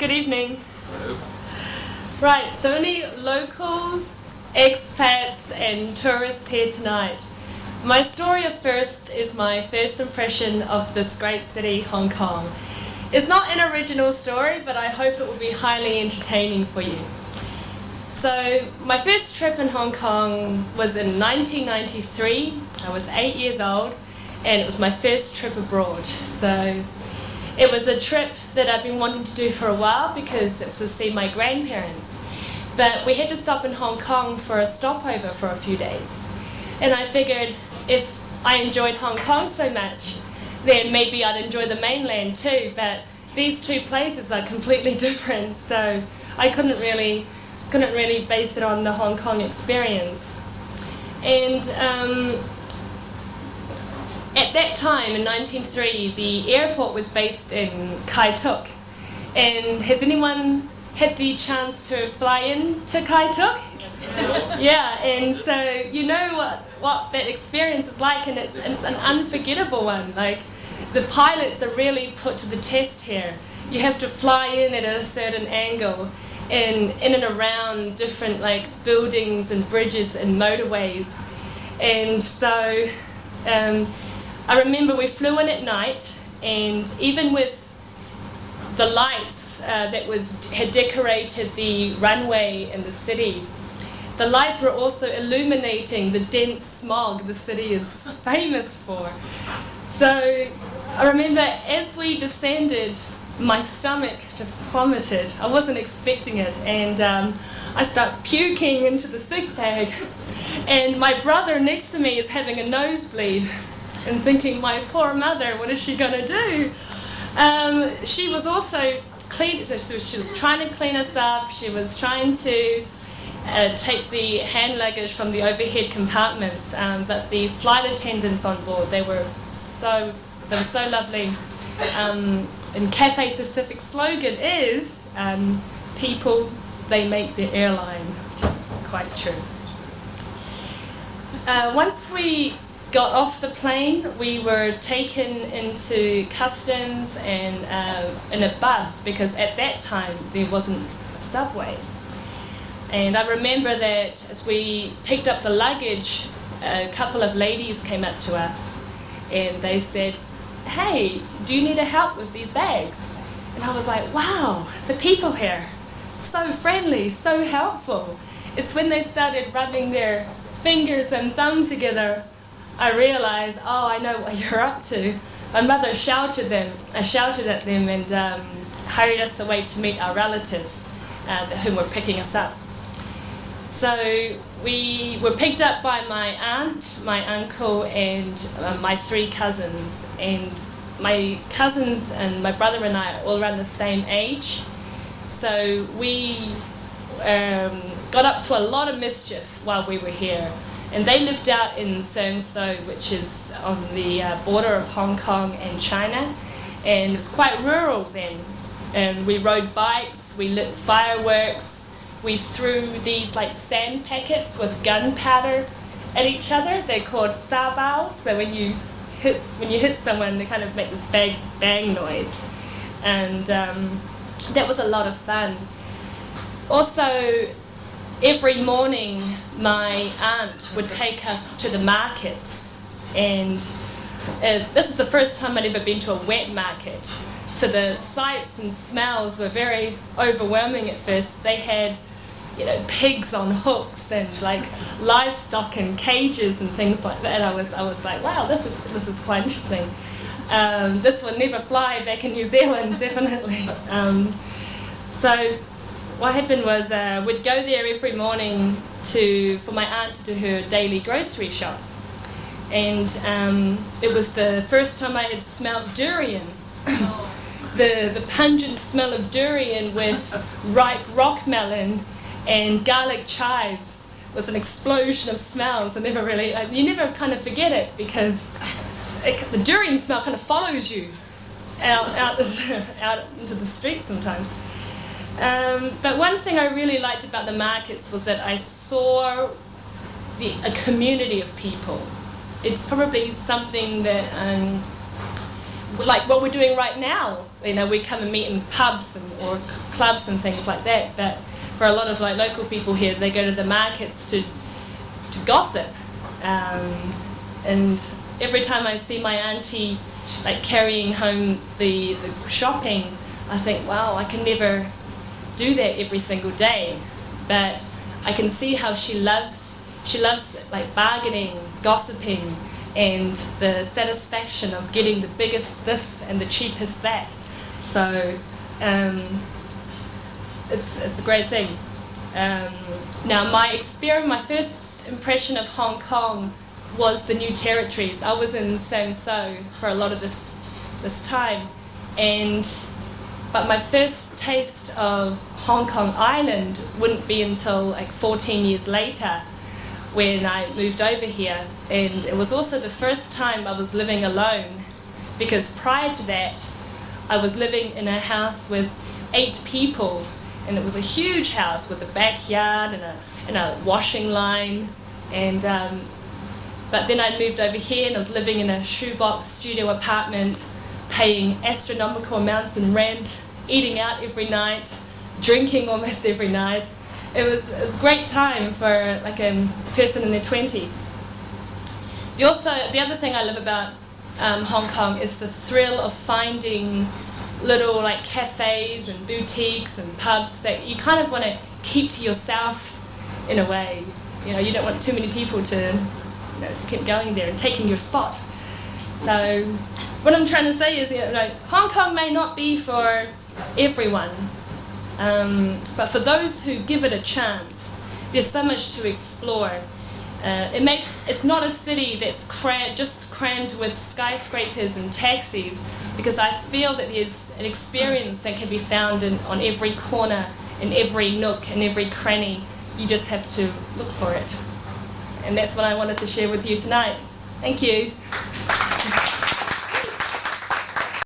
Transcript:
Good evening. Right, so any locals, expats and tourists here tonight? My story of first is my first impression of this great city, Hong Kong. It's not an original story, but I hope it will be highly entertaining for you. So my first trip in Hong Kong was in 1993. I was 8 years old and it was my first trip abroad. So it was a trip that I've been wanting to do for a while because it was to see my grandparents. But we had to stop in Hong Kong for a stopover for a few days. And I figured if I enjoyed Hong Kong so much, then maybe I'd enjoy the mainland too. But these two places are completely different, so I couldn't really base it on the Hong Kong experience. And at that time, in 1903, the airport was based in Kai Tak. And has anyone had the chance to fly in to Kai Tak? Yeah, and so you know what that experience is like, and it's an unforgettable one. Like, the pilots are really put to the test here. You have to fly in at a certain angle and in and around different like buildings and bridges and motorways. And so I remember we flew in at night, and even with the lights that had decorated the runway in the city, the lights were also illuminating the dense smog the city is famous for. So I remember as we descended, my stomach just plummeted. I wasn't expecting it, and I start puking into the sick bag. And my brother next to me is having a nosebleed and thinking, my poor mother, what is she going to do? She was also she was trying to clean us up. She was trying to take the hand luggage from the overhead compartments, but the flight attendants on board, they were so lovely. And Cathay Pacific slogan is, people, they make the airline, which is quite true. Once we got off the plane, we were taken into customs and in a bus, because at that time there wasn't a subway. And I remember that as we picked up the luggage, a couple of ladies came up to us and they said, "Hey, do you need help with these bags?" And I was like, wow, the people here, so friendly, so helpful. It's when they started rubbing their fingers and thumb together, I realized, oh, I know what you're up to. My mother shouted at them and hurried us away to meet our relatives who were picking us up. So we were picked up by my aunt, my uncle, and my three cousins. And my cousins and my brother and I are all around the same age. So we got up to a lot of mischief while we were here. And they lived out in Seung So, which is on the border of Hong Kong and China. And it was quite rural then. And we rode bikes, we lit fireworks, we threw these like sand packets with gunpowder at each other. They're called sabao. So when you hit someone, they kind of make this bang noise. And that was a lot of fun. Also, every morning, my aunt would take us to the markets, and this is the first time I'd ever been to a wet market. So the sights and smells were very overwhelming at first. They had, pigs on hooks and like livestock in cages and things like that. I was like, wow, this is quite interesting. This would never fly back in New Zealand, definitely. So what happened was we'd go there every morning for my aunt to do her daily grocery shop. And it was the first time I had smelled durian. The pungent smell of durian with ripe rock melon and garlic chives was an explosion of smells. You never kind of forget it, because the durian smell kind of follows you out into the street sometimes. But one thing I really liked about the markets was that I saw a community of people. It's probably something that like what we're doing right now. You know, we come and meet in pubs or clubs and things like that. But for a lot of like local people here, they go to the markets to gossip. And every time I see my auntie like carrying home the shopping, I think, wow, I can never do that every single day. But I can see how she loves like bargaining, gossiping, and the satisfaction of getting the biggest this and the cheapest that. So it's a great thing. Now my first impression of Hong Kong was the new territories. I was in Sang So for a lot of this time, but my first taste of Hong Kong Island wouldn't be until like 14 years later, when I moved over here. And it was also the first time I was living alone, because prior to that I was living in a house with 8 people, and it was a huge house with a backyard and a washing line. And but then I moved over here and I was living in a shoebox studio apartment, paying astronomical amounts in rent, eating out every night, drinking almost every night. It was a great time for like a person in their 20s. The other thing I love about Hong Kong is the thrill of finding little like cafes and boutiques and pubs that you kind of want to keep to yourself in a way. You know, you don't want too many people to keep going there and taking your spot. So what I'm trying to say is, Hong Kong may not be for everyone, but for those who give it a chance, there's so much to explore. It's not a city that's crammed with skyscrapers and taxis, because I feel that there's an experience that can be found on every corner, in every nook, in every cranny. You just have to look for it. And that's what I wanted to share with you tonight. Thank you.